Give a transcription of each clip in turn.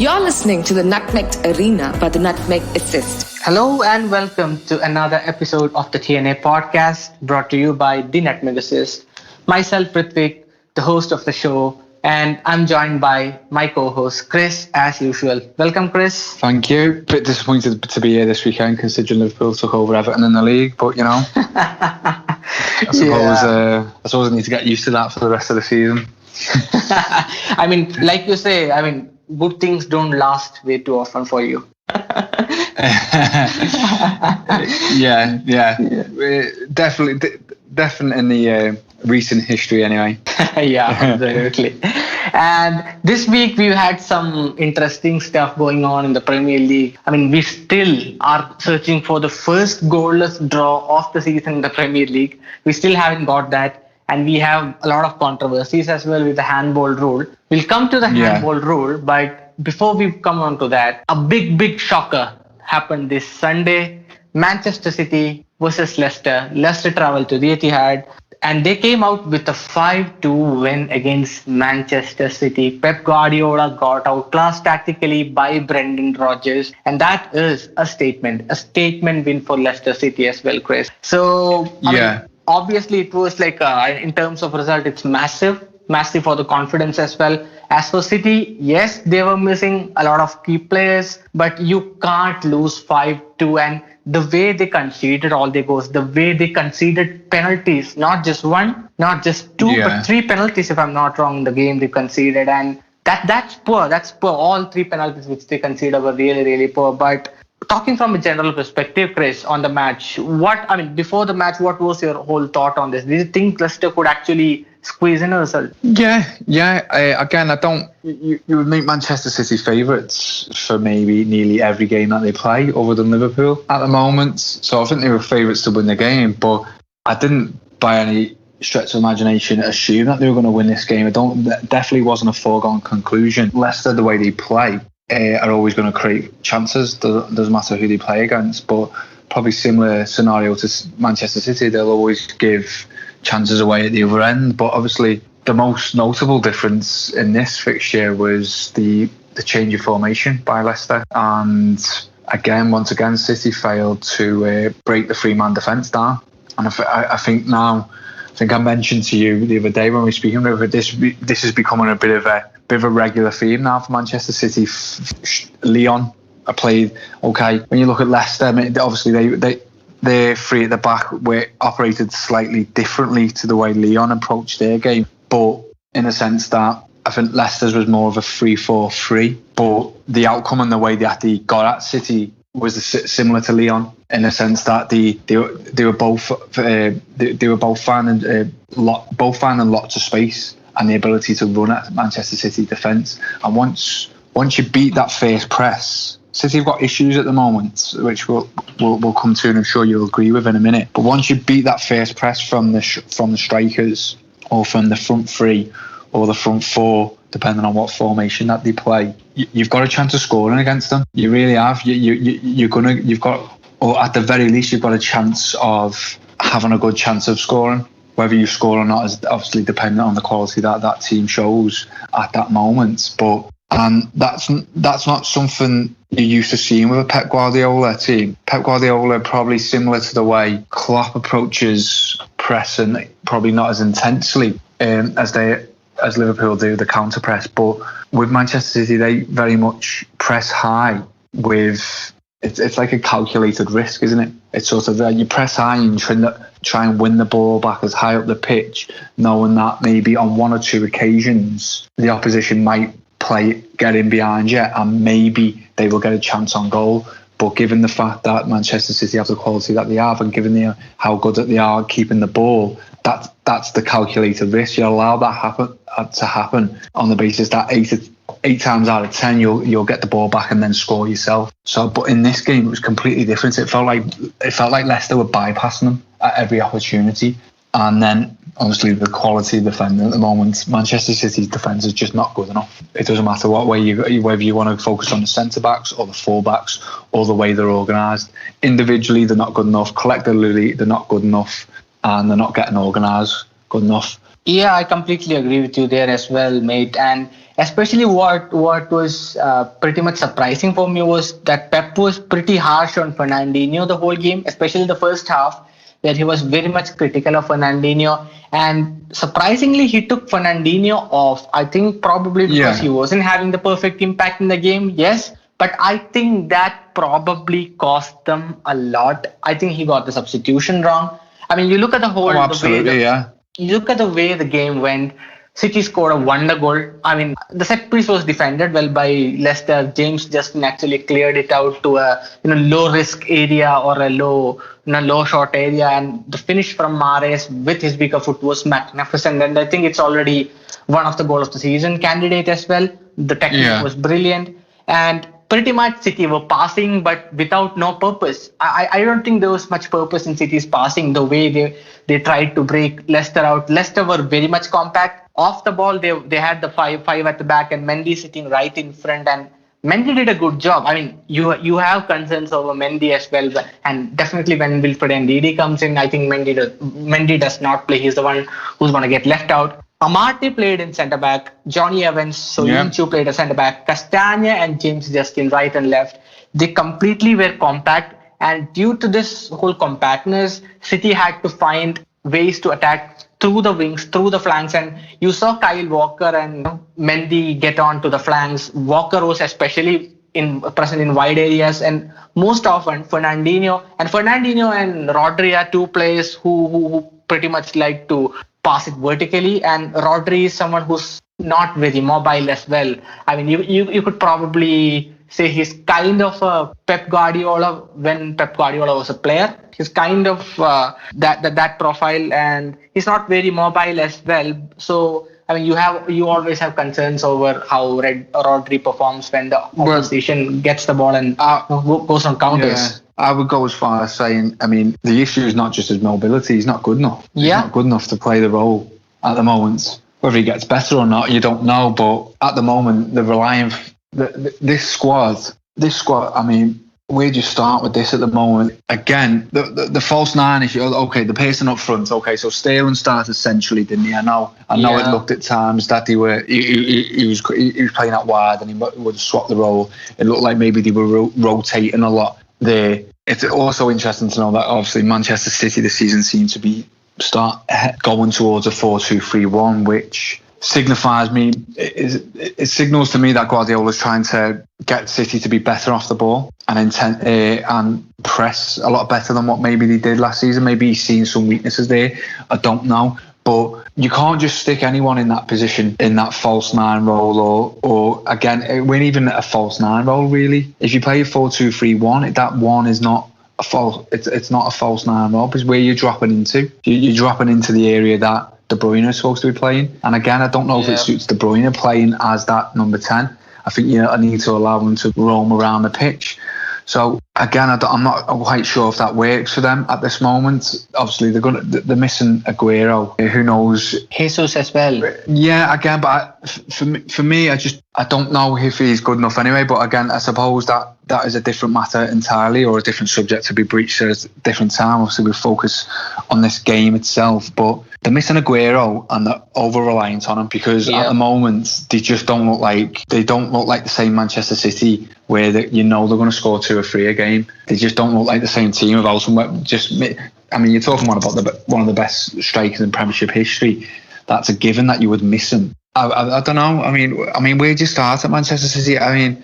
You're listening to the Nutmegged Arena by the Nutmeg Assist. Hello and welcome to another episode of the TNA Podcast, brought to you by the Nutmeg Assist. Myself, Rithwik, the host of the show, and I'm joined by my co-host, Chris, as usual. Welcome, Chris. Thank you. Bit disappointed to be here this weekend, considering Liverpool took over Everton in the league, but you know, I suppose I need to get used to that for the rest of the season. I mean, like you say, good things don't last way too often for you. Yeah. Definitely in the recent history anyway. Yeah, absolutely. And this week we've had some interesting stuff going on in the Premier League. We still are searching for the first goalless draw of the season in the Premier League. We still haven't got that. And we have a lot of controversies as well with the Handball Rule. We'll come to the Handball Rule, but before we come on to that, a big shocker happened this Sunday. Manchester City versus Leicester. Leicester travelled to the Etihad and they came out with a 5-2 win against Manchester City. Pep Guardiola got outclassed tactically by Brendan Rodgers, and that is a statement win for Leicester City as well, Chris. So, obviously it was like, in terms of result, it's massive for the confidence as well. As for City, yes, they were missing a lot of key players, but you can't lose 5-2. And the way they conceded all their goals, the way they conceded penalties, not just one, not just two, but three penalties, if I'm not wrong, in the game they conceded. And that's poor. That's poor. All three penalties which they conceded were really poor. But talking from a general perspective, Chris, on the match, before the match, what was your whole thought on this? Did you think Leicester could actually squeeze in a result? Again, I don't. You would make Manchester City favourites for maybe nearly every game that they play, other than Liverpool at the moment. So I think they were favourites to win the game, but I didn't, by any stretch of imagination, assume that they were going to win this game. That definitely wasn't a foregone conclusion. Leicester, the way they play, are always going to create chances. Doesn't matter who they play against, but probably similar scenario to Manchester City. They'll always give chances away at the other end. But obviously, the most notable difference in this fixture was the change of formation by Leicester. And once again, City failed to break the three-man defence down. And I think I mentioned to you the other day when we were speaking about this is becoming a bit of a regular theme now for Manchester City. Lyon are played okay. When you look at Leicester, obviously their three at the back were operated slightly differently to the way Lyon approached their game, but in a sense that I think Leicester's was more of a 3-4-3, but the outcome and the way they actually got at City was similar to Lyon in a sense that they were both finding lots of space and the ability to run at Manchester City defence. And once you beat that first press, City have got issues at the moment, which we'll come to, and I'm sure you'll agree with in a minute. But once you beat that first press from the strikers, or from the front three, or the front four, depending on what formation that they play, you've got a chance of scoring against them. You really have. Or at the very least, you've got a chance of having a good chance of scoring. Whether you score or not is obviously dependent on the quality that team shows at that moment. And that's not something you're used to seeing with a Pep Guardiola team. Pep Guardiola probably similar to the way Klopp approaches pressing, probably not as intensely as Liverpool do the counter press. But with Manchester City, they very much press high with. It's like a calculated risk, isn't it? It's sort of you press high and try and win the ball back as high up the pitch, knowing that maybe on one or two occasions the opposition might get in behind you and maybe they will get a chance on goal. But given the fact that Manchester City have the quality that they have, and given how good that they are keeping the ball, that's the calculated risk. You allow that to happen on the basis that 8 times out of 10 you'll get the ball back and then score yourself. So, but in this game it was completely different. It felt like Leicester were bypassing them at every opportunity, and then obviously the quality of defending at the moment, Manchester City's defence is just not good enough. It doesn't matter what way whether you want to focus on the centre backs or the full backs or the way they're organised. Individually, they're not good enough. Collectively, they're not good enough, and they're not getting organised good enough. Yeah, I completely agree with you there as well, mate. And especially what was pretty much surprising for me was that Pep was pretty harsh on Fernandinho the whole game, especially the first half, where he was very much critical of Fernandinho. And surprisingly, he took Fernandinho off. I think probably because he Yeah. wasn't having the perfect impact in the game. Yes, but I think that probably cost them a lot. I think he got the substitution wrong. I mean, you look at Oh, the way absolutely. Yeah. you look at the way the game went. City scored a wonder goal. I mean, the set piece was defended well by Leicester. James Justin actually cleared it out to a low risk area or a low shot area, and the finish from Mahrez with his bigger foot was magnificent. And I think it's already one of the goal of the season candidate as well. The technique Yeah. was brilliant, and pretty much City were passing, but without no purpose. I don't think there was much purpose in City's passing. The way they tried to break Leicester out. Leicester were very much compact. Off the ball, they had the five at the back, and Mendy sitting right in front, and Mendy did a good job. I mean, you have concerns over Mendy as well, and definitely when Wilfred and Ndidi comes in, I think Mendy does not play. He's the one who's going to get left out. Amarte played in centre back. Johnny Evans, Soyuncu played a centre back. Castagna and James Justin right and left. They completely were compact, and due to this whole compactness, City had to find ways to attack through the wings, through the flanks, and you saw Kyle Walker and Mendy get on to the flanks. Walker was especially present in wide areas, and most often Fernandinho and Rodri are two players who pretty much like to pass it vertically, and Rodri is someone who's not very mobile as well. I mean, you could probably say he's kind of a Pep Guardiola when Pep Guardiola was a player. He's kind of that profile, and he's not very mobile as well. So I mean, you always have concerns over how Rodri performs when the opposition gets the ball and goes on counters. Yeah. I would go as far as saying, I mean, the issue is not just his mobility. He's not good enough. He's not good enough to play the role at the moment. Whether he gets better or not, you don't know. But at the moment, they're relying. This squad. I mean, where do you start with this at the moment? Again, the false nine issue. Okay, the person up front. Okay, so Sterling started centrally, didn't he? I know. It looked at times that he was playing out wide and he would swap the role. It looked like maybe they were rotating a lot there. It's also interesting to know that obviously Manchester City this season seems to be going towards a 4-2-3-1, which signifies it signals to me that Guardiola's trying to get City to be better off the ball and press a lot better than what maybe they did last season. Maybe he's seen some weaknesses there. I don't know. But you can't just stick anyone in that position, in that false nine role, or again, it wasn't even a false nine role really. If you play a 4-2-3-1, that one is not a false. It's not a false nine role because where you're dropping into, you're dropping into the area that De Bruyne is supposed to be playing. And again, I don't know if it suits De Bruyne playing as that number 10. I think I need to allow him to roam around the pitch. So again, I'm not quite sure if that works for them at this moment. Obviously, they're missing Aguero. Who knows? Jesus as well. Yeah, again, but for me, I don't know if he's good enough anyway. But again, I suppose that is a different matter entirely, or a different subject to be breached at a different time. Obviously, we focus on this game itself, but they're missing Aguero and they're over-reliant on him because at the moment they just don't look like the same Manchester City where they're going to score 2 or 3 a game. They just don't look like the same team without him. I mean, you're talking about one of the best strikers in Premiership history. That's a given that you would miss him. I don't know. I mean, where do you start at Manchester City? I mean,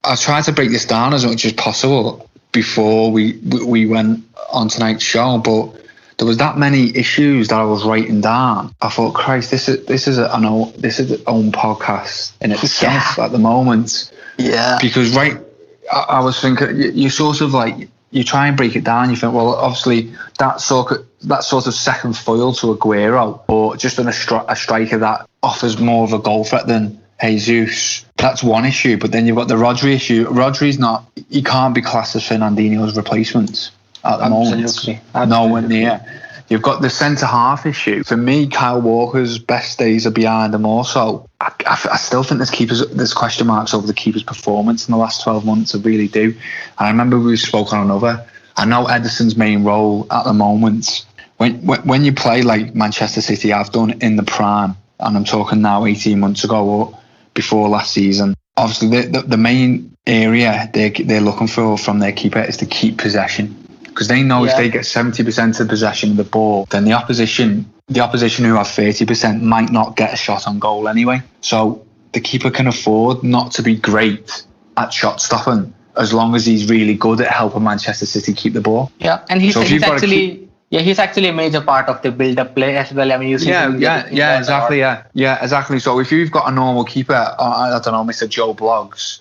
I've tried to break this down as much as possible before we went on tonight's show, but there was that many issues that I was writing down. I thought, Christ, this is its own podcast in itself at the moment. Yeah. Because I was thinking, you sort of like, you try and break it down. You think, well, obviously that sort of second foil to Aguero, or just a striker that offers more of a goal threat than Jesus. That's one issue. But then you've got the Rodri issue. Rodri's not. He can't be classed as Fernandinho's replacement at the moment. Absolutely. Nowhere near. You've got the centre half issue. For me, Kyle Walker's best days are behind him also. I still think there's question marks over the keeper's performance in the last 12 months. I really do. And I remember we spoke on another. I know Ederson's main role at the moment when you play like Manchester City have done in the prime, and I'm talking now 18 months ago or before last season, obviously the main area they're looking for from their keeper is to keep possession, because they know if they get 70% of possession of the ball, then the opposition who have 30% might not get a shot on goal anyway. So the keeper can afford not to be great at shot stopping as long as he's really good at helping Manchester City keep the ball. Yeah, and he's actually a major part of the build-up play as well. I mean, you see exactly. So if you've got a normal keeper, I don't know, Mr. Joe Bloggs,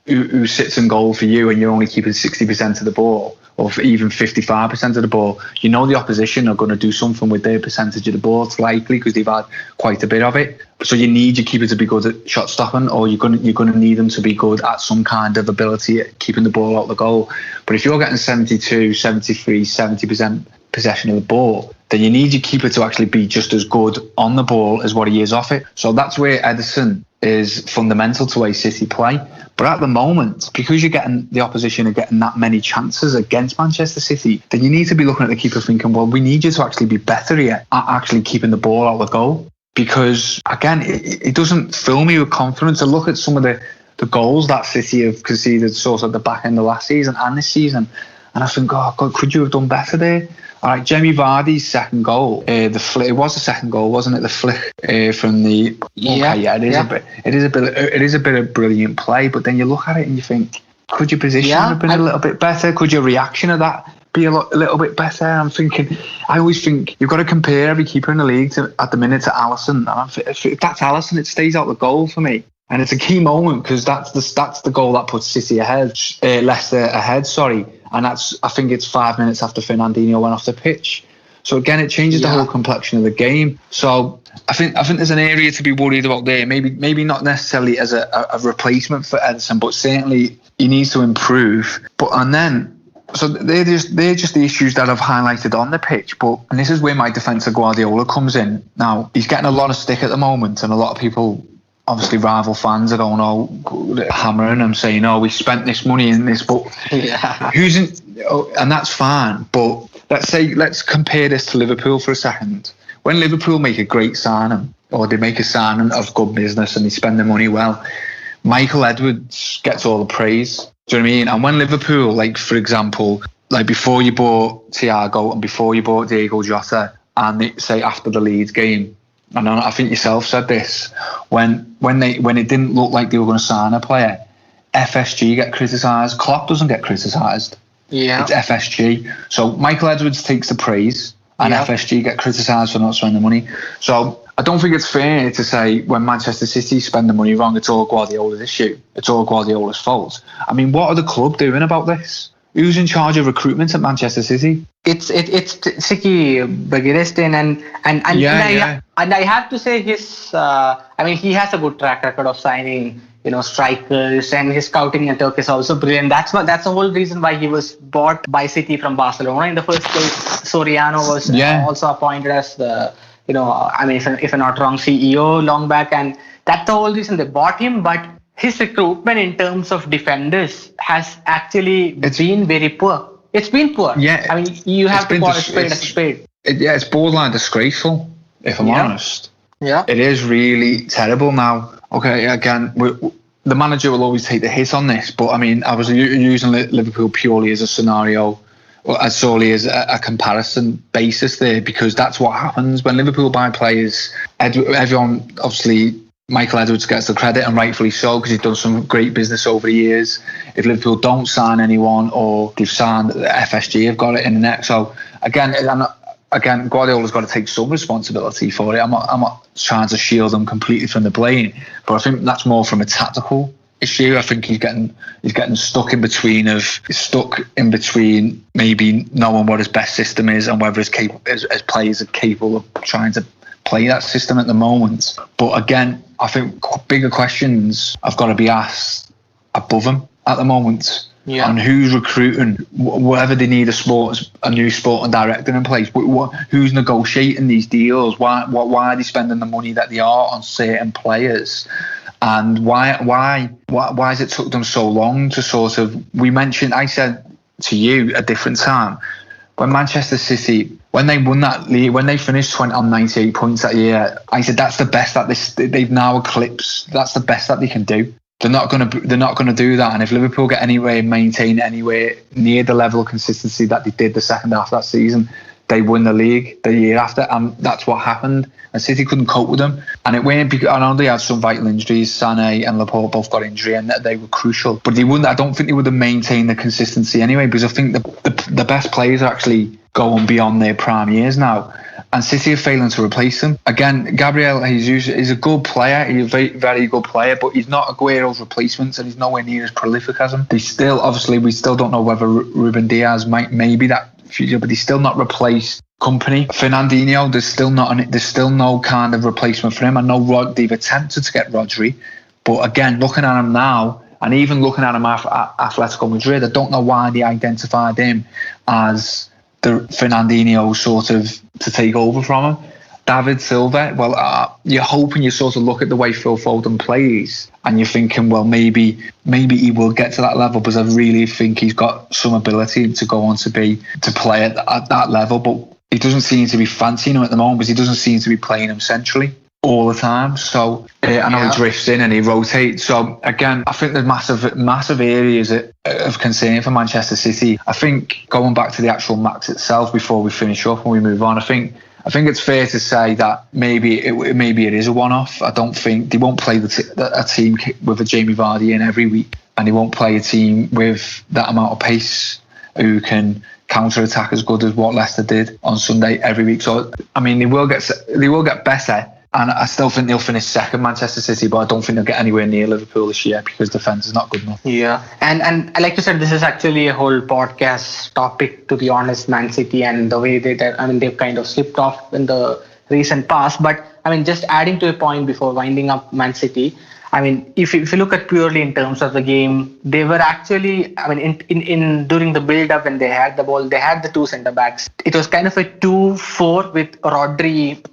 who sits in goal for you, and you're only keeping 60% of the ball, or even 55% of the ball, you know the opposition are going to do something with their percentage of the ball. It's likely because they've had quite a bit of it. So you need your keeper to be good at shot stopping, or you're going to need them to be good at some kind of ability at keeping the ball out of the goal. But if you're getting 72, 73, 70% possession of the ball, then you need your keeper to actually be just as good on the ball as what he is off it. So that's where Ederson is fundamental to way City play. But at the moment, because you're getting the opposition are getting that many chances against Manchester City, then you need to be looking at the keeper thinking, well, we need you to actually be better here at actually keeping the ball out of the goal. Because again, it doesn't fill me with confidence to look at some of the goals that City have conceded sort of at the back end of last season and this season, and I think, oh God, could you have done better there? All right, Jamie Vardy's second goal, it was the second goal, wasn't it? The flick from the it is a bit of brilliant play, but then you look at it and you think, could your position have been a little bit better? Could your reaction of that be a little bit better? I always think you've got to compare every keeper in the league at the minute to Alisson, and if that's Alisson, it stays out the goal for me. And it's a key moment because that's the goal that puts City ahead, Leicester ahead, sorry. And I think it's 5 minutes after Fernandinho went off the pitch. So again, it changes the whole complexion of the game. So I think there's an area to be worried about there. Maybe not necessarily as a replacement for Ederson, but certainly he needs to improve. So they're just the issues that I've highlighted on the pitch. And this is where my defence of Guardiola comes in. Now, he's getting a lot of stick at the moment, and a lot of people, obviously rival fans, are going, hammering him, saying, we spent this money in this, but and that's fine. But let's compare this to Liverpool for a second. When Liverpool make a great signing, or they make a signing of good business and they spend the money well, Michael Edwards gets all the praise. Do you know what I mean? And when Liverpool, like for example, like before you bought Thiago and before you bought Diego Jota, and they say after the Leeds game, and I think yourself said this, when it didn't look like they were going to sign a player, FSG get criticised. Klopp doesn't get criticised. Yeah, it's FSG. So Michael Edwards takes the praise, and FSG get criticised for not spending the money. So I don't think it's fair to say when Manchester City spend the money wrong, it's all Guardiola's issue. It's all Guardiola's fault. I mean, what are the club doing about this? Who's in charge of recruitment at Manchester City? It's Siki Begiristin and I have to say he has a good track record of signing, strikers, and his scouting network is also brilliant. That's the whole reason why he was bought by City from Barcelona in the first place. Soriano was also appointed as the, if I'm not wrong, CEO long back, and that's the whole reason they bought him. But his recruitment in terms of defenders has actually been very poor. It's been poor. Yeah, I mean, you have to call a spade a spade. It's borderline disgraceful, if I'm honest. Yeah, it is really terrible now. Okay, again, the manager will always take the hit on this, but I mean, I was using Liverpool purely as a scenario, or as solely as a comparison basis there, because that's what happens when Liverpool buy players. Everyone, obviously, Michael Edwards gets the credit, and rightfully so, because he's done some great business over the years. If Liverpool don't sign anyone, or they've signed, FSG have got it in the net. So again, Guardiola's got to take some responsibility for it. I'm not trying to shield them completely from the blame, but I think that's more from a tactical issue. I think he's getting stuck in between maybe knowing what his best system is and whether his players are capable of trying to play that system at the moment. But again, I think bigger questions have got to be asked above him at the moment. Yeah. On who's recruiting, whether they need a new sporting director in place, who's negotiating these deals, why are they spending the money that they are on certain players, and why has it took them so long to sort of? I said to you a different time, when Manchester City, when they won that league, when they finished 20 on 98 points that year, I said that's the best that they've now eclipsed. That's the best that they can do. They're not going to do that. And if Liverpool get maintain anywhere near the level of consistency that they did the second half of that season, they won the league the year after, and that's what happened. And City couldn't cope with them, and it weren't because I know they had some vital injuries. Sané and Laporte both got injury, and they were crucial. But they wouldn't. I don't think they would have maintained the consistency anyway, because I think the best players are actually going beyond their prime years now, and City are failing to replace them. Again, Gabriel Jesus is a good player. He's a very, very good player, but he's not Aguero's replacement, and he's nowhere near as prolific as him. We still don't know whether Ruben Diaz may be that future, but he's still not replaced Company. Fernandinho, there's still no kind of replacement for him. I know they've attempted to get Rodri, but again, looking at him now, and even looking at him at Atletico Madrid, I don't know why they identified him as the Fernandinho sort of to take over from him. David Silva, well, you're hoping you sort of look at the way Phil Foden plays and you're thinking, well, maybe he will get to that level, because I really think he's got some ability to go on to play at that level, but he doesn't seem to be fancying him at the moment, because he doesn't seem to be playing him centrally all the time. So I know he drifts in and he rotates. So again, I think there's massive areas of concern for Manchester City. I think going back to the actual match itself before we finish up and we move on, I think it's fair to say that maybe it is a one-off. I don't think they won't play a team with a Jamie Vardy in every week, and they won't play a team with that amount of pace who can counter-attack as good as what Leicester did on Sunday every week. So I mean, they will get better, and I still think they'll finish second, Manchester City, but I don't think they'll get anywhere near Liverpool this year because defence is not good enough. Yeah, and like you said, this is actually a whole podcast topic, to be honest, Man City and the way they've kind of slipped off in the recent past. But I mean, just adding to a point before winding up Man City, I mean, if you look at purely in terms of the game, they were actually, I mean, in during the build-up when they had the ball, they had the two centre-backs. It was kind of a 2-4 with Rodri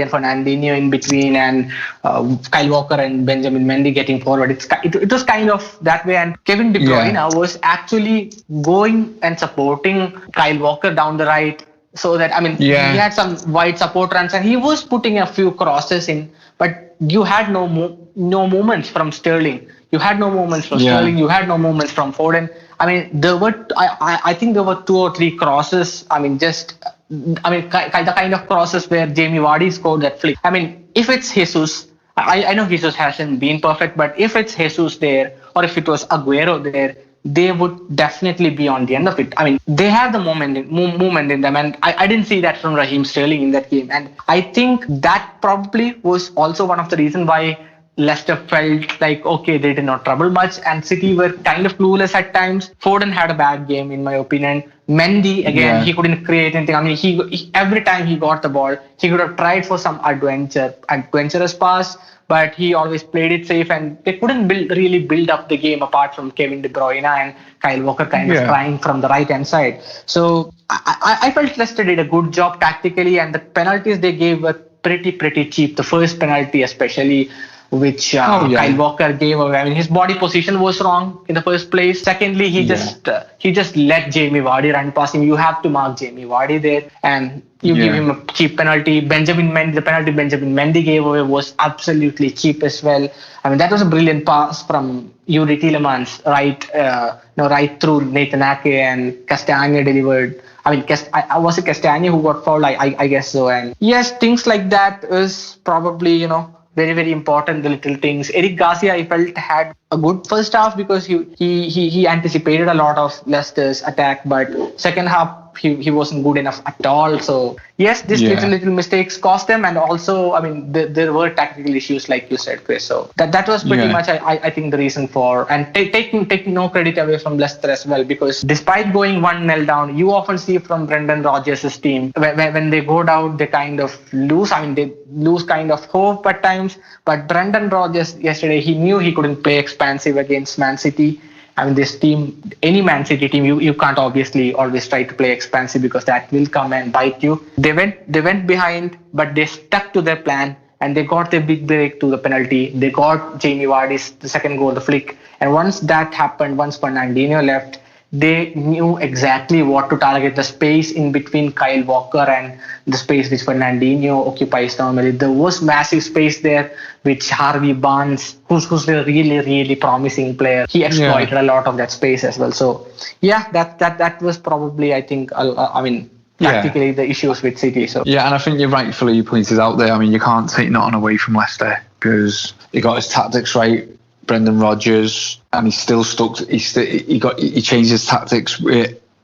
and Fernandinho in between, and Kyle Walker and Benjamin Mendy getting forward. It was kind of that way, and Kevin De Bruyne was actually going and supporting Kyle Walker down the right, so that, I mean, he had some wide support runs and he was putting a few crosses in, but you had no moments from Sterling. You had no moments from Sterling. You had no moments from Foden. I mean, I think there were 2 or 3 crosses. I mean, the kind of crosses where Jamie Vardy scored that flick. I mean, if it's Jesus, I know Jesus hasn't been perfect, but if it's Jesus there, or if it was Aguero there, they would definitely be on the end of it. I mean, they have the movement in them, and I didn't see that from Raheem Sterling in that game. And I think that probably was also one of the reasons why Leicester felt like, okay, they did not trouble much, and City were kind of clueless at times. Foden had a bad game, in my opinion. Mendy, again, he couldn't create anything. I mean, he every time he got the ball, he could have tried for some adventurous pass, but he always played it safe, and they couldn't really build up the game apart from Kevin De Bruyne and Kyle Walker kind of trying from the right-hand side. So I felt Leicester did a good job tactically, and the penalties they gave were pretty cheap. The first penalty especially, which Kyle Walker gave away. I mean, his body position was wrong in the first place. Secondly, he just let Jamie Vardy run past him. You have to mark Jamie Vardy there, and you give him a cheap penalty. The penalty Benjamin Mendy gave away was absolutely cheap as well. I mean, that was a brilliant pass from Yuri Tielemans, right through Nathan Ake, and Castagne delivered. I mean, was it Castagne who got fouled? I guess so. And yes, things like that is probably, very, very important, the little things. Eric Garcia, I felt, had a good first half because he anticipated a lot of Leicester's attack, but second half he wasn't good enough at all. So yes, these little mistakes cost them, and also, I mean, there were tactical issues, like you said, Chris. So that was pretty much, I think, the reason for, and taking no credit away from Leicester as well, because despite going 1-0 down, you often see from Brendan Rodgers' team, when they go down, they kind of lose. I mean, they lose kind of hope at times. But Brendan Rodgers yesterday, he knew he couldn't play expansive against Man City. I mean, this team, any Man City team, you can't obviously always try to play expansive, because that will come and bite you. They went behind, but they stuck to their plan, and they got their big break to the penalty. They got Jamie Vardy's the second goal, the flick. And once that happened, once Fernandinho left, they knew exactly what to target. The space in between Kyle Walker and the space which Fernandinho occupies normally, there was massive space there, which Harvey Barnes, who's a really, really promising player, he exploited a lot of that space as well. So yeah, that was probably, I think, practically the issues with City. So yeah, and I think you rightfully pointed out there. I mean, you can't take nothing away from Leicester because he got his tactics right. Brendan Rodgers, and he's still stuck. He changed his tactics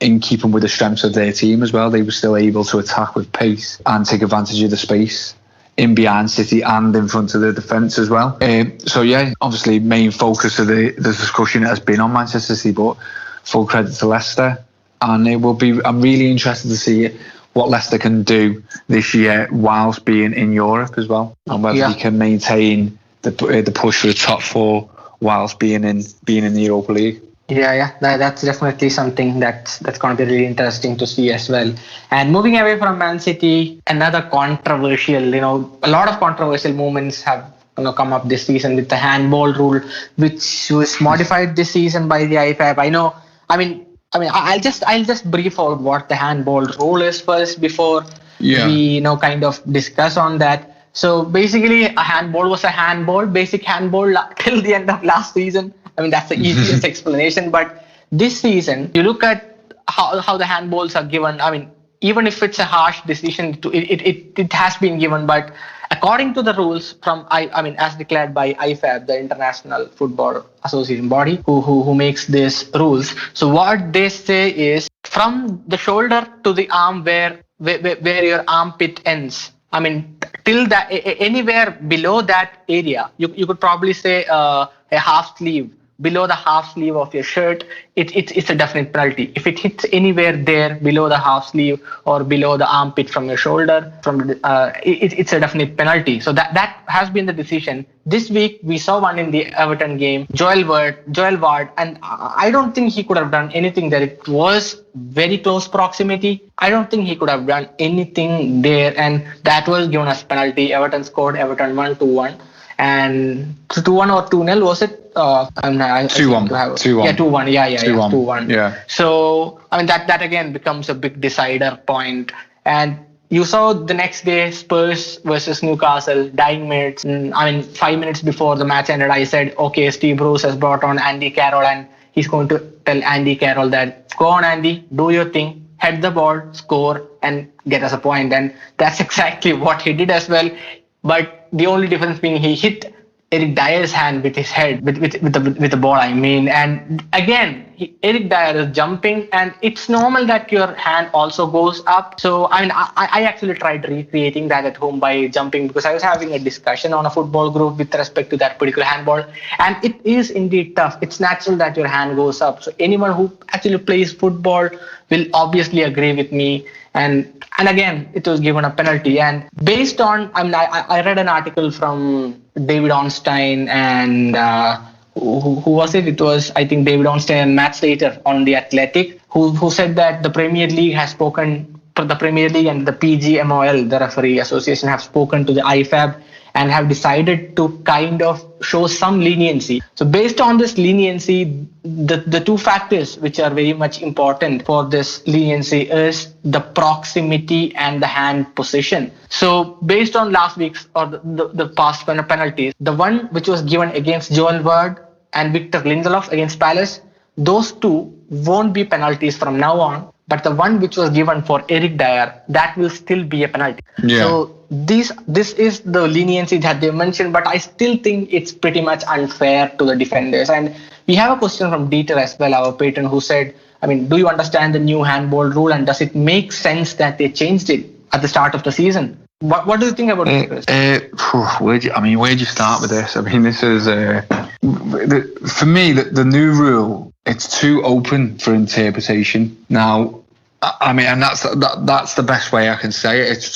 in keeping with the strengths of their team as well. They were still able to attack with pace and take advantage of the space in behind City and in front of the defence as well. So yeah, obviously main focus of the discussion has been on Manchester City, but full credit to Leicester, and it will be. I'm really interested to see what Leicester can do this year whilst being in Europe as well, and whether they can maintain the push for the top four whilst being in the Europa League. Yeah, that's definitely something that's going to be really interesting to see as well. And moving away from Man City, another controversial, a lot of controversial moments have come up this season with the handball rule, which was modified this season by the IFAB. I'll just brief out what the handball rule is first before we kind of discuss on that. So basically, a handball was a handball, basic handball till the end of last season. I mean, that's the easiest explanation. But this season, you look at how the handballs are given. I mean, even if it's a harsh decision, it has been given. But according to the rules as declared by IFAB, the International Football Association body, who makes these rules. So what they say is from the shoulder to the arm where your armpit ends. I mean, till that, anywhere below that area, you could probably say a half sleeve. Below the half sleeve of your shirt, it's a definite penalty. If it hits anywhere there below the half sleeve or below the armpit from your shoulder, it's a definite penalty. So that has been the decision. This week we saw one in the Everton game, Joel Ward, and I don't think he could have done anything there. It was very close proximity. I don't think he could have done anything there, and that was given as penalty. Everton scored. Everton won 2-1. And 2-1 or 2-0 was it? 2-1. 2-1. Yeah, 2-1. Yeah, 2-1. Yeah. So I mean that again becomes a big decider point. And you saw the next day Spurs versus Newcastle, dying minutes. 5 minutes before the match ended, I said, okay, Steve Bruce has brought on Andy Carroll, and he's going to tell Andy Carroll that, go on, Andy, do your thing, head the ball, score, and get us a point. And that's exactly what he did as well. But the only difference being he hit Eric Dyer's hand with his head, with the ball, and again, Eric Dyer is jumping, and it's normal that your hand also goes up. So I actually tried recreating that at home by jumping, because I was having a discussion on a football group with respect to that particular handball, and it is indeed tough. It's natural that your hand goes up. So anyone who actually plays football will obviously agree with me. And again, it was given a penalty. And based on, I read an article from David Ornstein and who was it? It was, I think, David Ornstein and Matt Slater on The Athletic, who said that the Premier League has spoken, the Premier League and the PGMOL, the referee association, have spoken to the IFAB and have decided to kind of show some leniency. So based on this leniency, the two factors which are very much important for this leniency is the proximity and the hand position. So based on last week's or the past penalties, the one which was given against Joel Ward and Victor Lindelof against Palace, those two won't be penalties from now on. But the one which was given for Eric Dyer, that will still be a penalty. Yeah. So this is the leniency that they mentioned, but I still think it's pretty much unfair to the defenders. And we have a question from Dieter as well, our patron, who said, do you understand the new handball rule, and does it make sense that they changed it at the start of the season? What do you think about this? Where do you start with this? This is for me the new rule. It's too open for interpretation now. And that's the best way I can say it.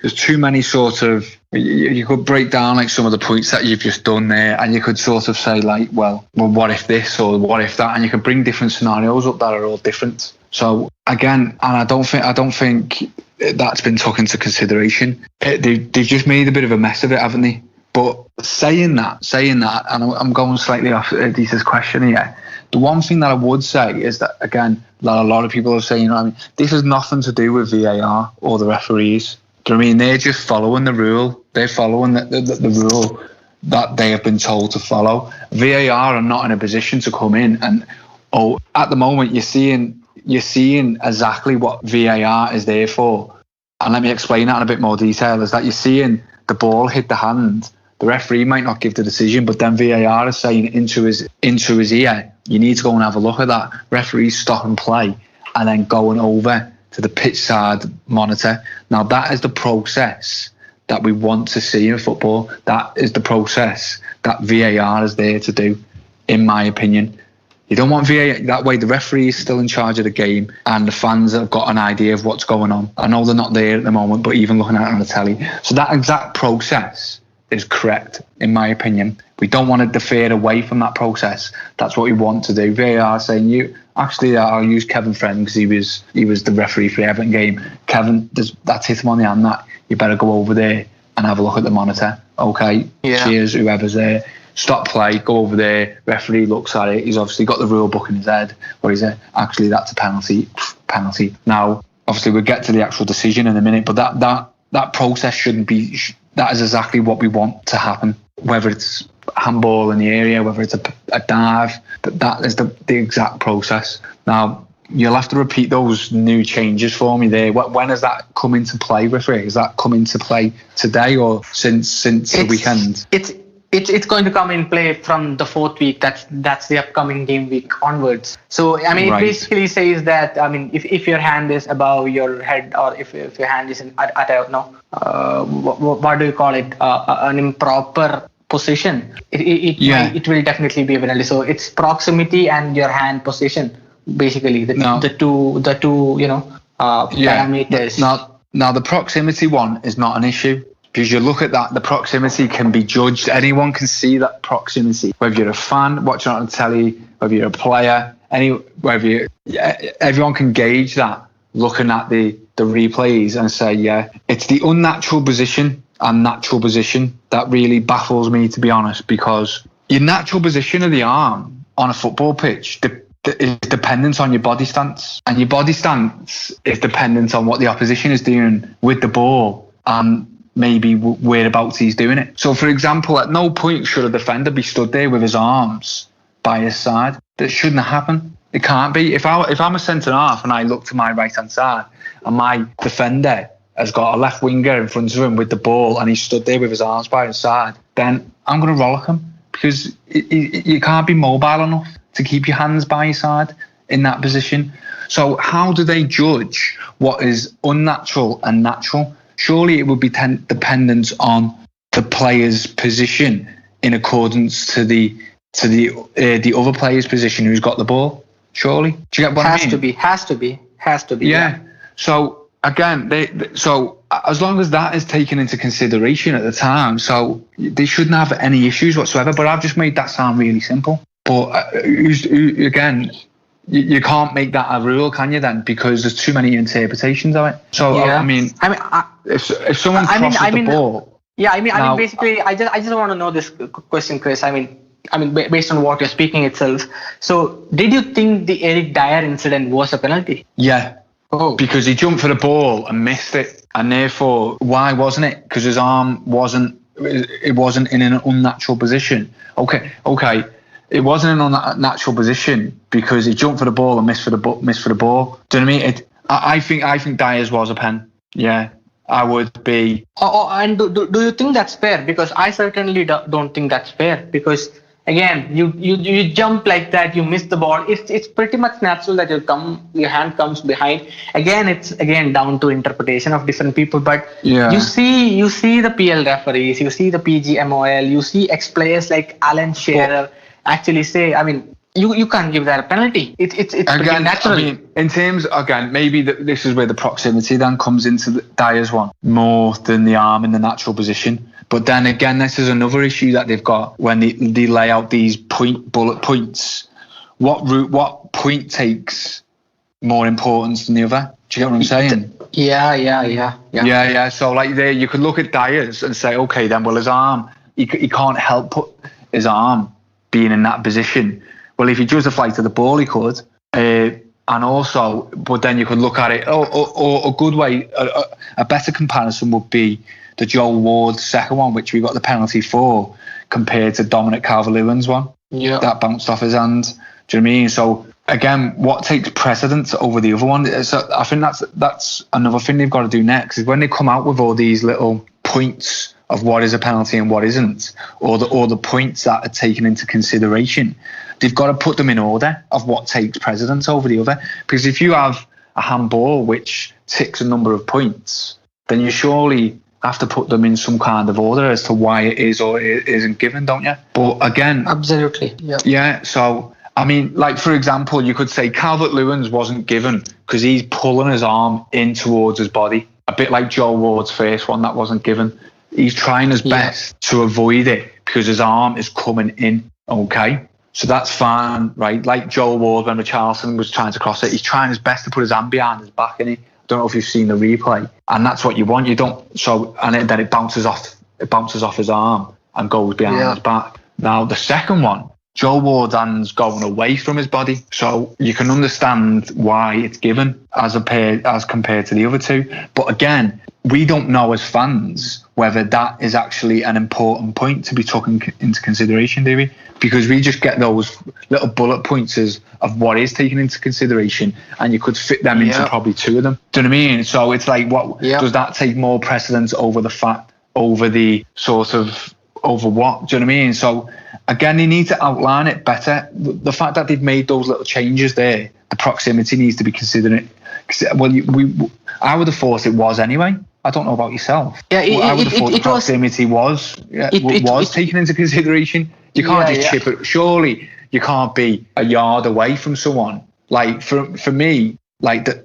There's too many sort of. You could break down like some of the points that you've just done there, and you could sort of say like, well, what if this or what if that, and you could bring different scenarios up that are all different. So again, and I don't think that's been taken into consideration. They've just made a bit of a mess of it, haven't they? But saying that, and I'm going slightly off Adita's question here. The one thing that I would say is that, again, that a lot of people are saying, I mean, this has nothing to do with VAR or the referees. Do you know what I mean? They're just following the rule. They're following the rule that they have been told to follow. VAR are not in a position to come in and, at the moment you're seeing exactly what VAR is there for. And let me explain that in a bit more detail. Is that you're seeing the ball hit the hand. The referee might not give the decision, but then VAR is saying into his ear, you need to go and have a look at that. Referees stop and play, and then going over to the pitch side monitor. Now that is the process that we want to see in football. That is the process that VAR is there to do, in my opinion. You don't want VAR that way. The referee is still in charge of the game, and the fans have got an idea of what's going on. I know they're not there at the moment, but even looking at it on the telly. So that exact process is correct, in my opinion. We don't want to defer away from that process. That's what we want to do. VAR saying, I'll use Kevin Friend because he was the referee for the Everton game. Kevin, that's hit him on the hand. That you better go over there and have a look at the monitor. Okay, cheers, whoever's there. Stop play, go over there. Referee looks at it. He's obviously got the rule book in his head. Or he's actually, that's a penalty. Penalty. Now, obviously, we'll get to the actual decision in a minute, but that process shouldn't be. That is exactly what we want to happen. Whether it's handball in the area, whether it's a dive, that is the exact process. Now, you'll have to repeat those new changes for me there. When has that come into play, referee? Has that come into play today or since the weekend? It's going to come in play from the 4th week. That's the upcoming game week onwards. So I mean, It basically says that, I mean, if your hand is above your head, or if your hand is what do you call it? An improper position. It will definitely be a penalty. So it's proximity and your hand position, basically the two parameters. Now the proximity one is not an issue. Because you look at that, the proximity can be judged. Anyone can see that proximity. Whether you're a fan watching on the telly, whether you're a player, everyone can gauge that looking at the replays and say, yeah, it's the unnatural position and natural position that really baffles me, to be honest, because your natural position of the arm on a football pitch is dependent on your body stance, and your body stance is dependent on what the opposition is doing with the ball and maybe whereabouts he's doing it. So, for example, at no point should a defender be stood there with his arms by his side. That shouldn't happen. It can't be. If I'm a centre half and I look to my right hand side and my defender has got a left winger in front of him with the ball and he's stood there with his arms by his side, then I'm going to rollick him, because you can't be mobile enough to keep your hands by your side in that position. So how do they judge what is unnatural and natural? Surely it would be dependent on the player's position in accordance to the other player's position who's got the ball. Surely, do you get what I mean? Has to be. Yeah. So again, so as long as that is taken into consideration at the time, so they shouldn't have any issues whatsoever. But I've just made that sound really simple. But again, you can't make that a rule, can you? Then, because there's too many interpretations of it. So if someone crosses the ball, basically, I just want to know this question, Chris. I mean, based on what you're speaking itself. So, did you think the Eric Dyer incident was a penalty? Yeah. Oh. Because he jumped for the ball and missed it, and therefore, why wasn't it? Because his arm wasn't in an unnatural position. Okay. It wasn't in a natural position because he jumped for the ball and missed for the ball. Do you know what I mean? I think Dyer's was a pen. Yeah, I would be. And do you think that's fair? Because I certainly don't think that's fair. Because again, you jump like that, you miss the ball. It's pretty much natural that your hand comes behind. Again, it's down to interpretation of different people. But you see the PL referees, you see the PGMOL, you see ex-players like Alan Shearer actually say, I mean, you can't give that a penalty. It's again natural. I mean, in terms, again, maybe this is where the proximity then comes into the Dyer's one more than the arm in the natural position. But then again, this is another issue that they've got when they lay out these bullet points. What point takes more importance than the other? Do you get what I'm saying? Yeah. So like there, you could look at Dyer's and say, okay, then well his arm he can't help put his arm being in that position. Well, if he does a flight to the ball, he could. And also, but then you could look at it, or a good way, a better comparison would be the Joel Ward second one, which we got the penalty for, compared to Dominic Calvert-Lewin's one. Yeah. That bounced off his hand. Do you know what I mean? So, again, what takes precedence over the other one? So I think that's another thing they've got to do next, is when they come out with all these little points of what is a penalty and what isn't, or the points that are taken into consideration, they've got to put them in order of what takes precedence over the other. Because if you have a handball which ticks a number of points, then you surely have to put them in some kind of order as to why it is or it isn't given, don't you? But again, absolutely, yeah. So I mean, like for example, you could say Calvert-Lewin's wasn't given because he's pulling his arm in towards his body, a bit like Joel Ward's first one that wasn't given. He's trying his best to avoid it because his arm is coming in. Okay. So that's fine, right? Like Joel Ward when Richarlison was trying to cross it, he's trying his best to put his hand behind his back, and I don't know if you've seen the replay, and that's what you want. You don't. So and then it bounces off his arm and goes behind his back. Now the second one, Joel Ward's hand's going away from his body, so you can understand why it's given as compared to the other two. But again, we don't know as fans whether that is actually an important point to be taken into consideration, do we? Because we just get those little bullet pointers of what is taken into consideration, and you could fit them into probably two of them. Do you know what I mean? So it's like, what does that take more precedence over the fact, over the sort of, over what? Do you know what I mean? So again, they need to outline it better. The fact that they've made those little changes there, the proximity needs to be considered. Well, I would have thought it was anyway. I don't know about yourself. Yeah, I would have thought the proximity was taken into consideration. You can't just chip it. Surely you can't be a yard away from someone. Like for me, like the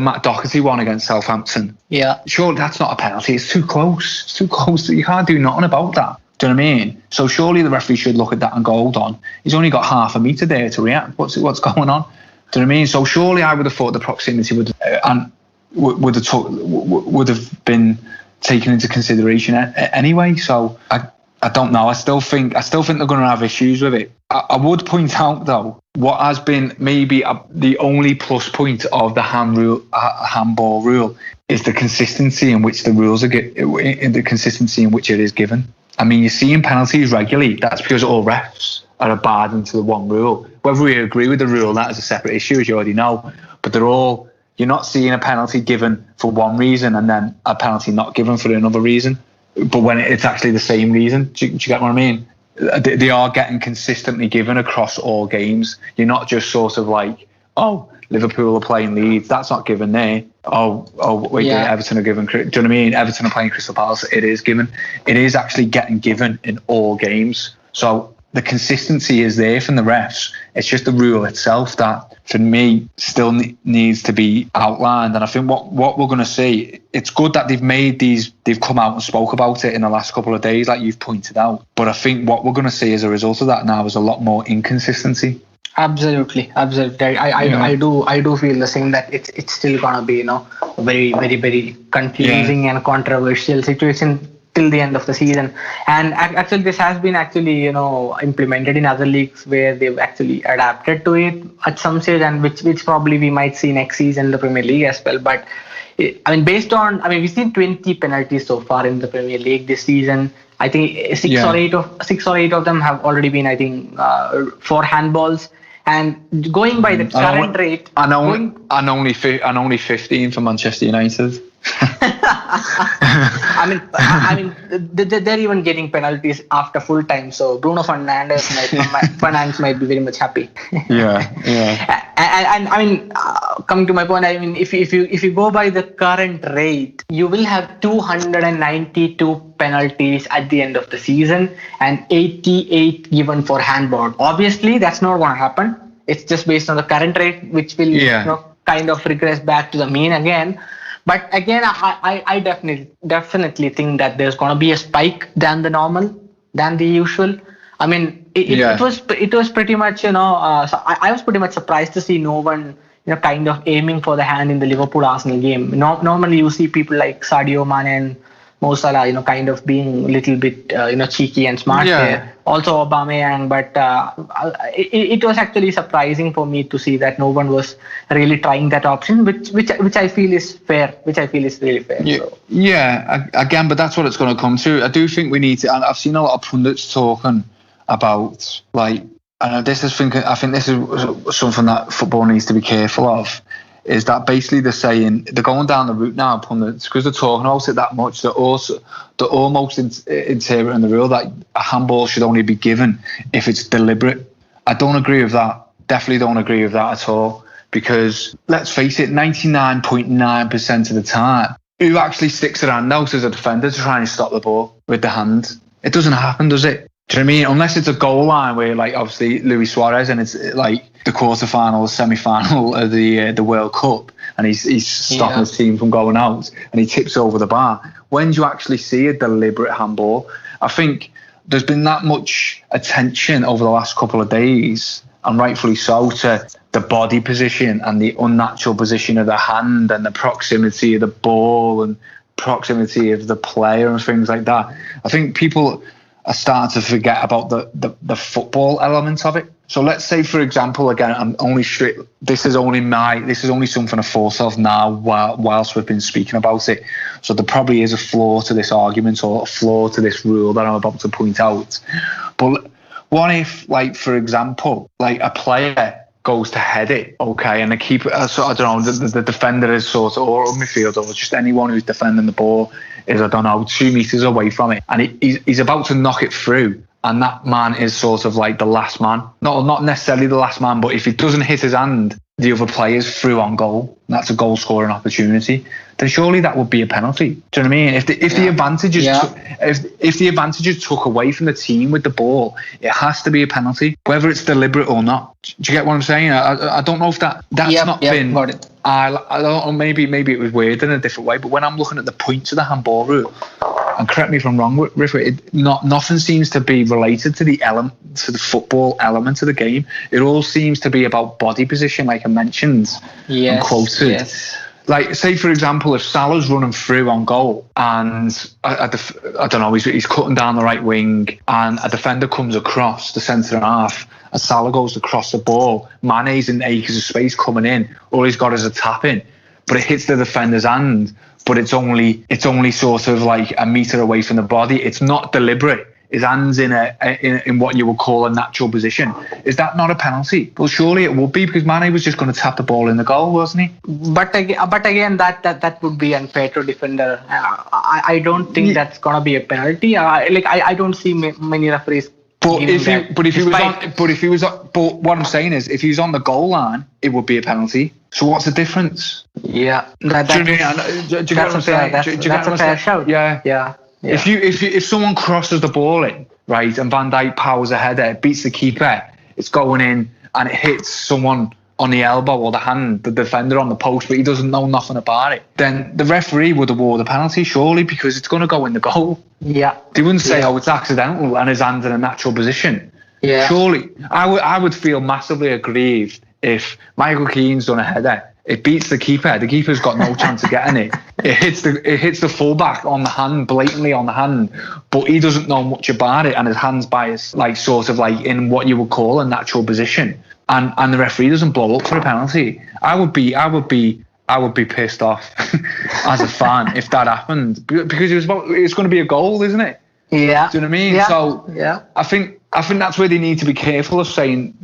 Matt Doherty one against Southampton. Yeah. Surely that's not a penalty. It's too close. It's too close. You can't do nothing about that. Do you know what I mean? So surely the referee should look at that and go, hold on, he's only got half a metre there to react. What's going on? Do you know what I mean? So surely I would have thought the proximity would have been taken into consideration anyway. So I don't know. I still think they're going to have issues with it. I would point out though, what has been maybe the only plus point of the handball rule is the consistency in which the rules are the consistency in which it is given. I mean, you're seeing penalties regularly. That's because all refs are abiding to the one rule. Whether we agree with the rule, that is a separate issue, as you already know. But you're not seeing a penalty given for one reason and then a penalty not given for another reason. But when it's actually the same reason, do you get what I mean? They are getting consistently given across all games. You're not just sort of like, oh, Liverpool are playing Leeds, that's not given there. Everton are given. Do you know what I mean? Everton are playing Crystal Palace, it is given. It is actually getting given in all games. So the consistency is there from the refs. It's just the rule itself that, for me, still needs to be outlined. And I think what we're going to see, it's good that they've come out and spoke about it in the last couple of days, like you've pointed out. But I think what we're going to see as a result of that now is a lot more inconsistency. Absolutely. I do feel the same, that it's still gonna be a very, very, very confusing and controversial situation till the end of the season. And actually this has been implemented in other leagues where they've actually adapted to it at some stage, and which probably we might see next season in the Premier League as well. But we've seen 20 penalties so far in the Premier League this season. I think six or eight of them have already been, for handballs. And going by the current rate, and only 15 for Manchester United. They're even getting penalties after full time. So Bruno Fernandes might be very much happy. And coming to my point, if you go by the current rate, you will have 292 penalties at the end of the season and 88 given for handball. Obviously, that's not going to happen. It's just based on the current rate, which will kind of regress back to the mean again. But again, I definitely think that there's going to be a spike than the usual. It was pretty much, so I was pretty much surprised to see no one, kind of aiming for the hand in the Liverpool-Arsenal game. Normally you see people like Sadio Mane and Mo Salah, kind of being a little bit, cheeky and smart there. Also Aubameyang, but it was actually surprising for me to see that no one was really trying that option, which I feel is fair, which I feel is really fair. Again, but that's what it's going to come to. I do think we need to, and I've seen a lot of pundits talking about, like, I think this is something that football needs to be careful of, is that basically they're saying, they're going down the route now, pundits, because they're talking about it that much, they're almost interpreting the rule that a handball should only be given if it's deliberate. I don't agree with that. Definitely don't agree with that at all. Because let's face it, 99.9% of the time, who actually sticks their hand out as a defender to try and stop the ball with the hand? It doesn't happen, does it? Do you know what I mean? Unless it's a goal line where, like, obviously Luis Suarez, and it's like the quarterfinal, semi-final of the World Cup, and he's stopping his team from going out, and he tips over the bar. When do you actually see a deliberate handball? I think there's been that much attention over the last couple of days, and rightfully so, to the body position and the unnatural position of the hand and the proximity of the ball and proximity of the player and things like that. I think people are starting to forget about the football element of it. So let's say, for example, again, this is only something I thought of now whilst we've been speaking about it. So there probably is a flaw to this argument, or a flaw to this rule that I'm about to point out. But what if, like, for example, like a player goes to head it, okay, and the keeper, so I don't know, the defender is sort of, or midfielder, or just anyone who's defending the ball is, I don't know, 2 meters away from it, and he's about to knock it through, and that man is sort of like the last man. Not necessarily the last man, but if he doesn't hit his hand, the other player's through on goal. That's a goal scoring opportunity. Then surely that would be a penalty. Do you know what I mean? If the advantages took away from the team with the ball, it has to be a penalty, whether it's deliberate or not. Do you get what I'm saying? I don't know if that's been. Got it. I don't know. Maybe it was worded in a different way. But when I'm looking at the points of the handball rule, and correct me if I'm wrong, Rithwik, nothing seems to be related to the football element of the game. It all seems to be about body position, like I mentioned and quoted. Yes. Like, say, for example, if Salah's running through on goal and I don't know, he's cutting down the right wing, and a defender comes across the centre half, and Salah goes to cross the ball, Mane's in acres of space coming in, all he's got is a tap in, but it hits the defender's hand, but it's only sort of like a metre away from the body. It's not deliberate. His hand's in what you would call a natural position. Is that not a penalty? Well, surely it would be, because Mane was just going to tap the ball in the goal, wasn't he? But again, that would be unfair to defender. I don't think that's going to be a penalty. I don't see many referees. But what I'm saying is, if he was on the goal line, it would be a penalty. So what's the difference? Yeah, that's a fair shout. Yeah. Yeah. If someone crosses the ball in, right, and Van Dijk powers a header, beats the keeper, it's going in, and it hits someone on the elbow or the hand, the defender on the post, but he doesn't know nothing about it, then the referee would award a penalty, surely, because it's going to go in the goal. Yeah. They wouldn't say, oh, it's accidental and his hand's in a natural position. Yeah. Surely. I would feel massively aggrieved if Michael Keane's done a header, it beats the keeper's got no chance of getting it. It hits the fullback on the hand, blatantly on the hand, but he doesn't know much about it, and his hand's biased, like sort of like in what you would call a natural position, and the referee doesn't blow up for a penalty. I would be pissed off as a fan if that happened, because it's going to be a goal, isn't it? Yeah. Do you know what I mean? Yeah. So yeah. I think that's where they need to be careful of saying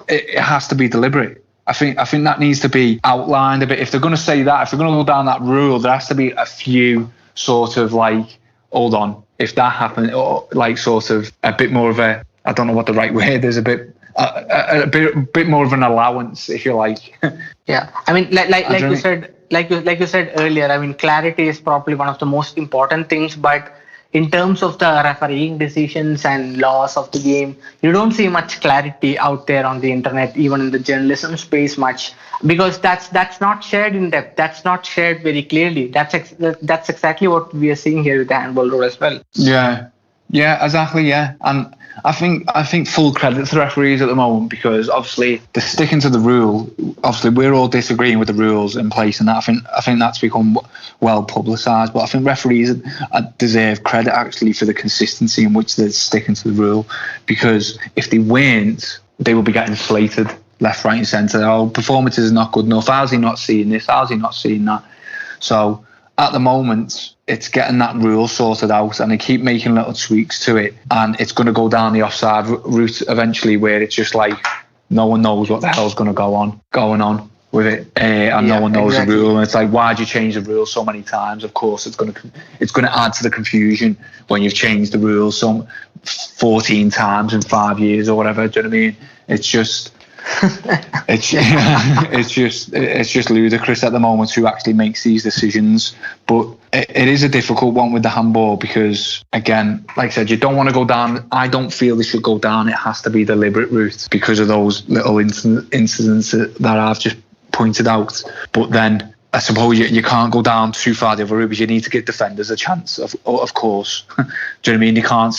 it has to be deliberate. I think that needs to be outlined a bit. If they're going to say that, if they're going to go down that rule, there has to be a few sort of like, hold on, if that happened, or like sort of a bit more of a, I don't know what the right word is, a bit more of an allowance, if you like. Yeah, I mean, like you said earlier, I mean, clarity is probably one of the most important things, but in terms of the refereeing decisions and laws of the game, you don't see much clarity out there on the internet, even in the journalism space much, because that's not shared in depth. That's not shared very clearly. That's exactly what we are seeing here with the handball rule as well. Yeah. Yeah, exactly. Yeah, and I think full credit to the referees at the moment, because obviously they're sticking to the rule. Obviously, we're all disagreeing with the rules in place, and I think that's become well publicised. But I think referees deserve credit actually for the consistency in which they're sticking to the rule, because if they weren't, they would be getting slated left, right, and centre. Oh, performance is not good enough. How's he not seeing this? How's he not seeing that? So at the moment, it's getting that rule sorted out, and they keep making little tweaks to it, and it's going to go down the offside route eventually, where it's just like no one knows what the hell's going to going on with it, and no one knows the rule. And it's like, why'd you change the rule so many times? Of course, it's going to add to the confusion when you've changed the rules some 14 times in 5 years or whatever. Do you know what I mean? It's just. It's just ludicrous at the moment who actually makes these decisions. But it is a difficult one with the handball, because again, like I said, you don't want to go down. I don't feel they should go down. It has to be the deliberate route because of those little incidents that I've just pointed out. But then I suppose you can't go down too far the other route, because you need to give defenders a chance, of course. Do you know what I mean? They can't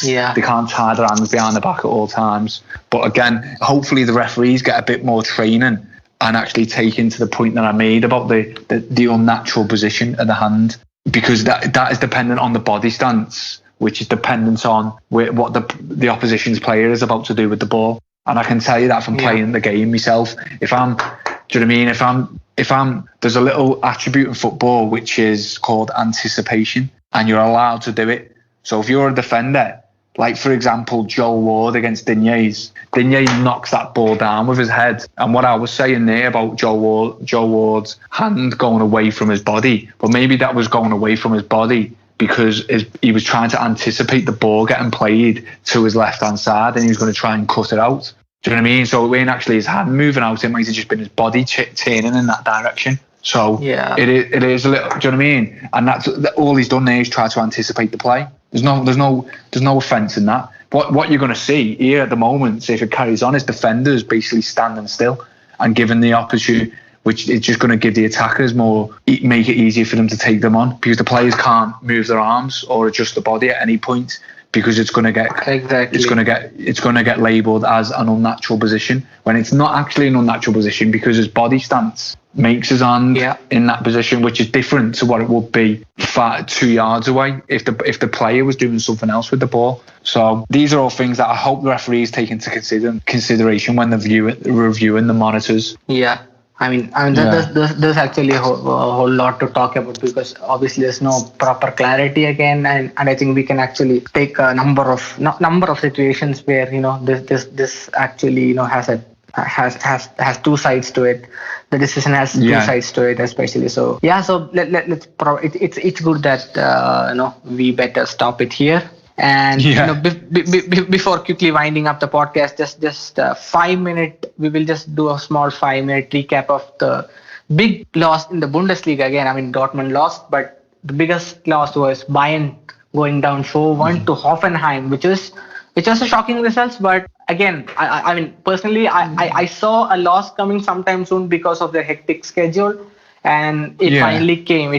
tie their hands behind the back at all times. But again, hopefully the referees get a bit more training and actually take into the point that I made about the unnatural position of the hand, because that is dependent on the body stance, which is dependent on what the opposition's player is about to do with the ball. And I can tell you that from playing the game myself. Do you know what I mean? There's a little attribute in football which is called anticipation, and you're allowed to do it. So if you're a defender, like for example, Joe Ward against Digne knocks that ball down with his head. And what I was saying there about Joe Ward's hand going away from his body, but maybe that was going away from his body because he was trying to anticipate the ball getting played to his left-hand side, and he was going to try and cut it out. Do you know what I mean? So it wasn't actually his hand moving out, it might have just been his body turning in that direction. So it is a little, do you know what I mean? And that's all he's done there is try to anticipate the play. There's no offence in that. What you're going to see here at the moment, if it carries on, is defenders basically standing still and giving the opportunity, which is just going to give the attackers make it easier for them to take them on, because the players can't move their arms or adjust the body at any point, because it's going to get it's going to get labelled as an unnatural position, when it's not actually an unnatural position, because his body stance makes his hand in that position, which is different to what it would be 2 yards away if the player was doing something else with the ball. So these are all things that I hope the referees take into consideration when they're reviewing the monitors. Yeah. I mean, there's actually a whole lot to talk about, because obviously there's no proper clarity again, and I think we can actually take a number of situations where this actually has two sides to it. The decision has two sides to it, especially. So let's it's good that we better stop it here. And before quickly winding up the podcast, just 5 minute, we will just do a small 5 minute recap of the big loss in the Bundesliga again. I mean, Dortmund lost, but the biggest loss was Bayern going down 4-1 to Hoffenheim, which was a shocking result. But again, I mean, personally, I saw a loss coming sometime soon because of their hectic schedule. And it finally came,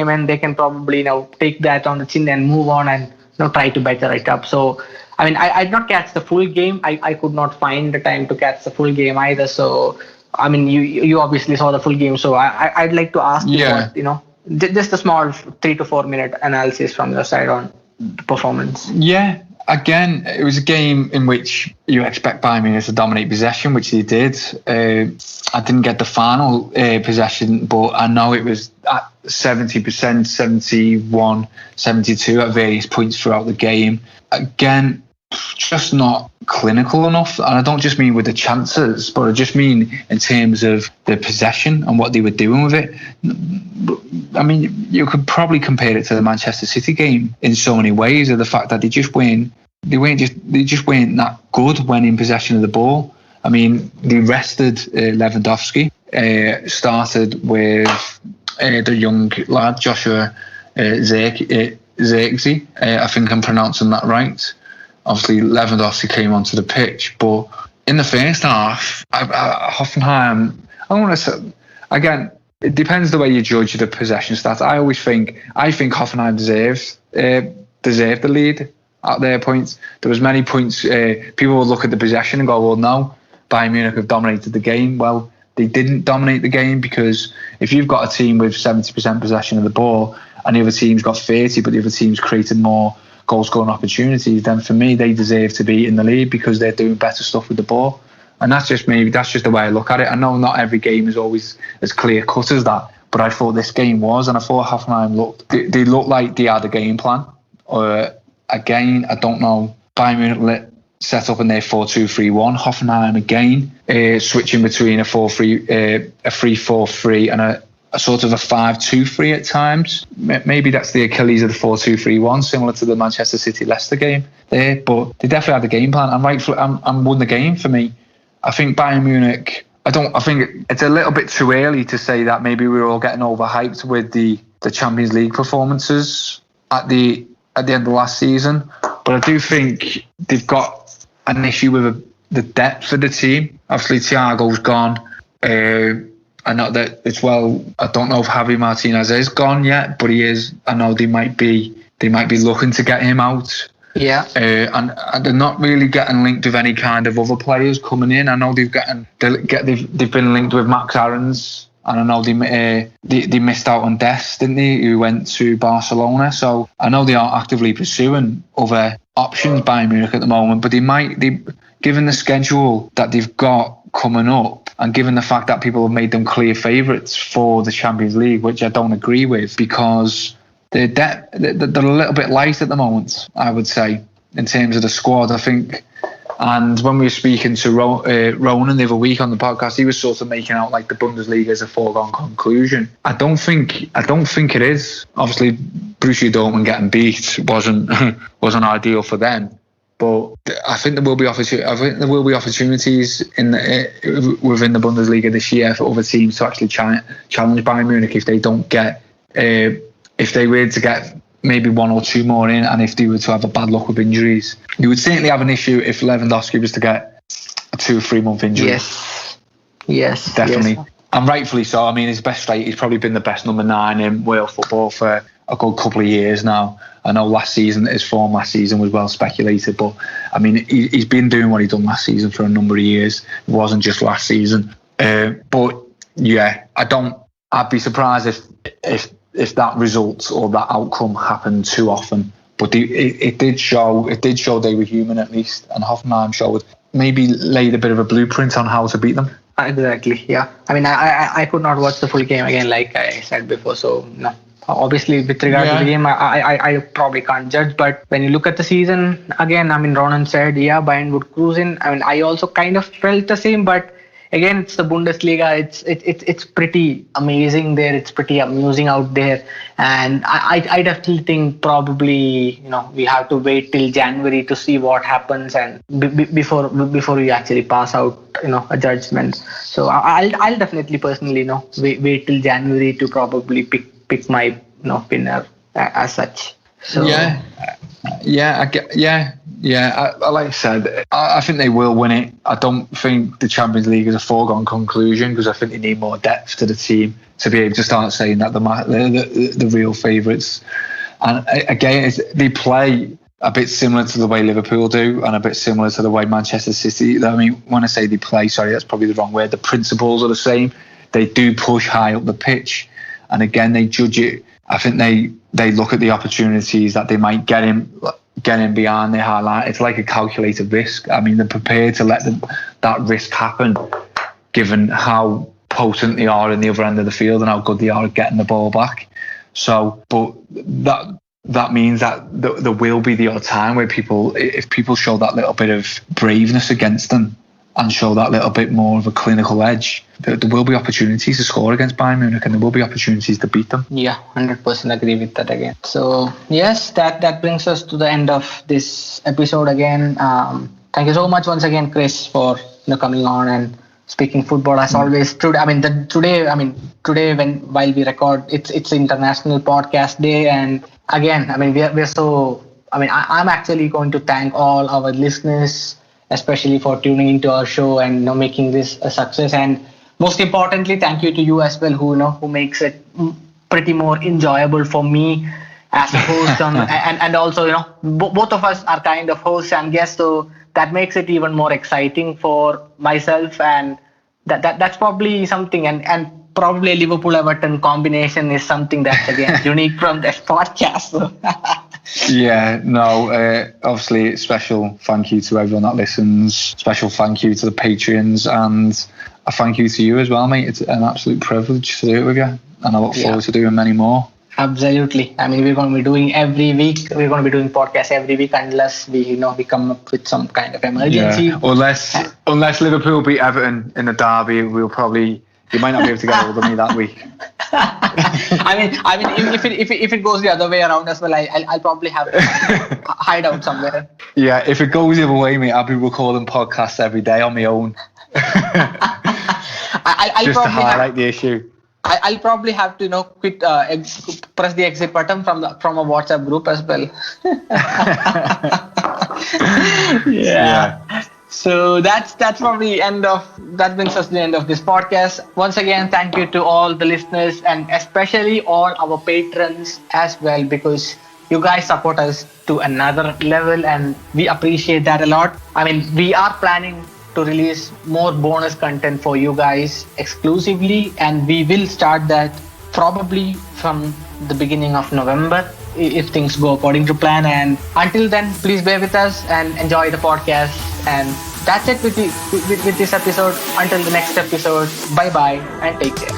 and they can probably take that on the chin and move on and try to better it up. So, I mean, I did not catch the full game. I could not find the time to catch the full game either. So, I mean, you obviously saw the full game. So, I'd like to ask you, just a small 3 to 4 minute analysis from your side on the performance. Yeah. Again, it was a game in which you expect Bayern Munich to dominate possession, which they did. I didn't get the final possession, but I know it was at 70%, 71, 72 at various points throughout the game. Again, just not clinical enough. And I don't just mean with the chances, but I just mean in terms of the possession and what they were doing with it. I mean, you could probably compare it to the Manchester City game in so many ways, of the fact that they just weren't that good when in possession of the ball. I mean, they rested Lewandowski, started with the young lad Joshua Zirkzee. I think I'm pronouncing that right. Obviously, Lewandowski came onto the pitch, but in the first half, Hoffenheim, I don't want to say, again, it depends the way you judge the possession stats. I think Hoffenheim deserved the lead. at their points. There was many points. People would look at the possession and go, well, no, Bayern Munich have dominated the game. Well, they didn't dominate the game, because if you've got a team with 70% possession of the ball and the other team's got 30, but the other team's created more goal-scoring opportunities, then for me, they deserve to be in the lead because they're doing better stuff with the ball. And that's just the way I look at it. I know not every game is always as clear-cut as that, but I thought this game was, and I thought Hoffenheim they looked like they had a game plan. Again, I don't know, Bayern Munich set up in their 4-2-3-1. Hoffenheim again, switching between a 3-4-3 and a sort of a 5-2-3 at times. Maybe that's the Achilles of the 4-2-3-1, similar to the Manchester City-Leicester game there. But they definitely had the game plan, and rightfully, and won the game for me. I think Bayern Munich, I think it's a little bit too early to say that maybe we were all getting overhyped with the Champions League performances at the end of last season. But I do think they've got an issue with the depth of the team. Obviously, Thiago's gone. I know that as well. I don't know if Javi Martinez is gone yet, but he is. I know they might be looking to get him out. Yeah. And they're not really getting linked with any kind of other players coming in. I know they've been linked with Max Aarons, and I know they missed out on Dest, didn't they? Who went to Barcelona. So I know they are actively pursuing other options by Munich at the moment, but given the schedule that they've got coming up, and given the fact that people have made them clear favourites for the Champions League, which I don't agree with, because they're a little bit light at the moment, I would say, in terms of the squad, I think. And when we were speaking to Ronan the other week on the podcast, he was sort of making out like the Bundesliga is a foregone conclusion. I don't think it is. Obviously, Borussia Dortmund getting beat wasn't ideal for them, but I think there will be opportunities within the Bundesliga this year for other teams to actually challenge Bayern Munich if they don't get if they were to get maybe one or two more in, and if they were to have a bad luck with injuries. You would certainly have an issue if Lewandowski was to get a 2 or 3 month injury. Yes, definitely. Yes. And rightfully so. I mean, his best strike, he's probably been the best number 9 in world football for a good couple of years now. I know his form last season was well speculated, but I mean, he's been doing what he done last season for a number of years. It wasn't just last season. But yeah, I'd be surprised if that result or that outcome happened too often. But it did show they were human at least, and Hoffenheim laid a bit of a blueprint on how to beat them. Exactly, yeah. I mean, I could not watch the full game again, like I said before, so no. Obviously, with regard to the game, I probably can't judge. But when you look at the season, again, I mean, Ronan said, yeah, Bayern would cruise in. I mean, I also kind of felt the same, but again, it's the Bundesliga. It's pretty amazing there. It's pretty amusing out there, and I definitely think probably we have to wait till January to see what happens, and before we actually pass out a judgment. So I'll definitely personally wait till January to probably pick my winner as such. So yeah. Like I said, I think they will win it. I don't think the Champions League is a foregone conclusion, because I think they need more depth to the team to be able to start saying that the real favourites. And again, they play a bit similar to the way Liverpool do, and a bit similar to the way Manchester City. I mean, when I say they play, sorry, that's probably the wrong word. The principles are the same. They do push high up the pitch, and again, they judge it. I think they look at the opportunities that they might get in behind their highlight. It's like a calculated risk. I mean, they're prepared to let that risk happen, given how potent they are in the other end of the field and how good they are at getting the ball back. So, but that means that there will be the odd time where if people show that little bit of braveness against them and show that little bit more of a clinical edge, there will be opportunities to score against Bayern Munich, and there will be opportunities to beat them. Yeah, 100% agree with that again. So yes, that brings us to the end of this episode again. Thank you so much once again, Chris, for coming on and speaking football as always. Today while we record, it's International Podcast Day, and again, I mean, we're so. I mean, I'm actually going to thank all our listeners, especially for tuning into our show and making this a success. And most importantly, thank you to you as well, who makes it pretty more enjoyable for me as a host and also, both of us are kind of hosts and guests, so that makes it even more exciting for myself, and that's probably something, and probably a Liverpool Everton combination is something that's again unique from this podcast. Yeah, no, obviously special thank you to everyone that listens, special thank you to the Patreons, and a thank you to you as well, mate. It's an absolute privilege to do it with you, and I look forward to doing many more. Absolutely. I mean, we're going to be doing every week. We're going to be doing podcasts every week unless we come up with some kind of emergency. Yeah. Unless Liverpool beat Everton in the derby, you might not be able to get hold of me that week. I mean, if it goes the other way around as well, I'll probably have to hide out somewhere. Yeah, if it goes the other way, mate, I'll be recording podcasts every day on my own. I'll just to highlight the issue. I'll probably have to quit, press the exit button from a WhatsApp group as well. Yeah. So that's probably that brings us to the end of this podcast. Once again, thank you to all the listeners and especially all our patrons as well, because you guys support us to another level and we appreciate that a lot. I mean, we are planning to release more bonus content for you guys exclusively, and we will start that probably from the beginning of November if things go according to plan. And until then, please bear with us and enjoy the podcast. And that's it with this episode. Until the next episode, bye bye and take care.